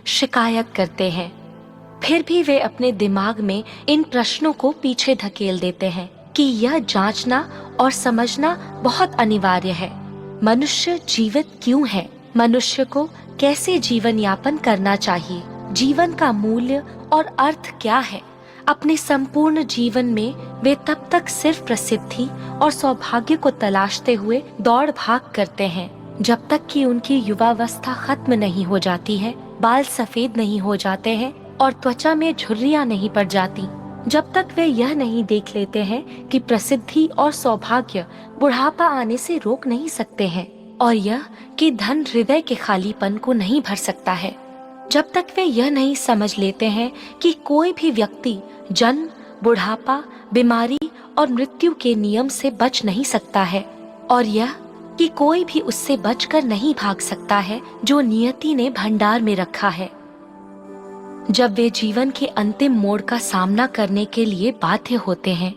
शिकायत करते हैं। फिर भी वे अपने दिमाग में इन प्रश्नों को पीछे धकेल देते हैं कि यह जांचना और समझना बहुत अनिवार्य है। मनुष्य जीवित क्यों है? मनुष्य को कैसे जीवन यापन करना चाहिए? जीवन का मूल्य और अर्थ क्या है? अपने संपूर्ण जीवन में वे तब तक सिर्फ प्रसिद्धि और सौभाग्य को तलाशते हुए दौड़ भाग करते हैं जब तक कि उनकी युवावस्था खत्म नहीं हो जाती है, बाल सफेद नहीं हो जाते हैं और त्वचा में झुर्रियां नहीं पड़ जाती। जब तक वे यह नहीं देख लेते हैं कि प्रसिद्धि और सौभाग्य बुढ़ापा आने से रोक नहीं सकते हैं और यह कि धन हृदय के खालीपन को नहीं भर सकता है। जब तक वे यह नहीं समझ लेते हैं कि कोई भी व्यक्ति जन्म, बुढ़ापा, बीमारी और मृत्यु के नियम से बच नहीं सकता है और यह कि कोई भी उससे बचकर नहीं भाग सकता है जो नियति ने भंडार में रखा है। जब वे जीवन के अंतिम मोड़ का सामना करने के लिए बाध्य होते हैं,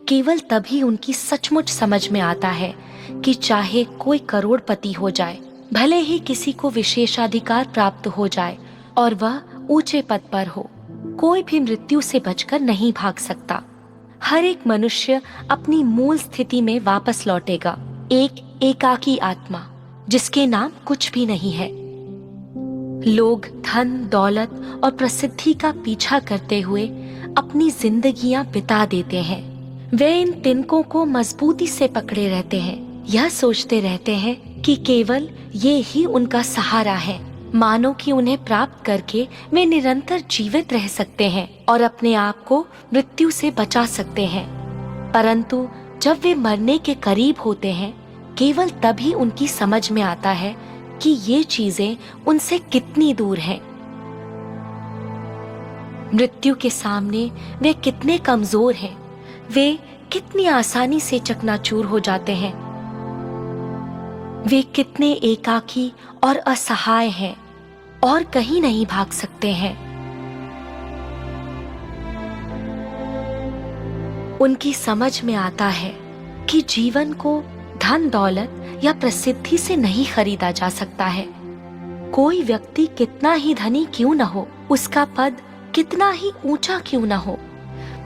केवल तभी उनकी सचमुच समझ में आता है कि चाहे कोई करोड़पति हो जाए, भले ही किसी को विशेषाधिकार प्राप्त हो जाए और वह ऊंचे पद पर हो, कोई भी मृत्यु से बचकर नहीं भाग सकता। हर एक मनुष्य अपनी मूल स्थिति में वापस लौटेगा, एक एकाकी आत्मा जिसके नाम कुछ भी नहीं है। लोग धन, दौलत और प्रसिद्धि का पीछा करते हुए अपनी जिंदगियां बिता देते हैं। वे इन तिनकों को मजबूती से पकड़े रहते हैं, यह सोचते रहते हैं कि केवल ये ही उनका सहारा है, मानो कि उन्हें प्राप्त करके वे निरंतर जीवित रह सकते हैं और अपने आप को मृत्यु से बचा सकते हैं। परंतु जब वे मरने के करीब होते हैं, केवल तभी उनकी समझ में आता है कि ये चीजें उनसे कितनी दूर हैं। मृत्यु के सामने वे कितने कमजोर हैं, वे कितनी आसानी से चकनाचूर हो जाते हैं। वे कितने एकाकी और असहाय हैं और कहीं नहीं भाग सकते हैं। उनकी समझ में आता है कि जीवन को धन, दौलत या प्रसिद्धि से नहीं खरीदा जा सकता है। कोई व्यक्ति कितना ही धनी क्यों न हो, उसका पद कितना ही ऊंचा क्यों न हो,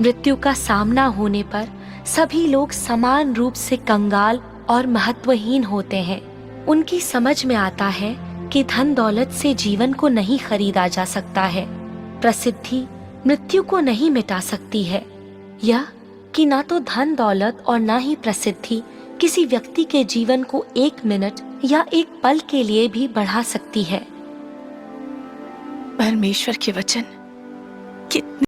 मृत्यु का सामना होने पर सभी लोग समान रूप से कंगाल और महत्वहीन होते हैं। उनकी समझ में आता है कि धन दौलत से जीवन को नहीं खरीदा जा सकता है, प्रसिद्धि मृत्यु को नहीं मिटा सकती है। यह कि ना तो धन दौलत और ना ही प्रसिद्धि किसी व्यक्ति के जीवन को एक मिनट या एक पल के लिए भी बढ़ा सकती है। परमेश्वर के वचन कितने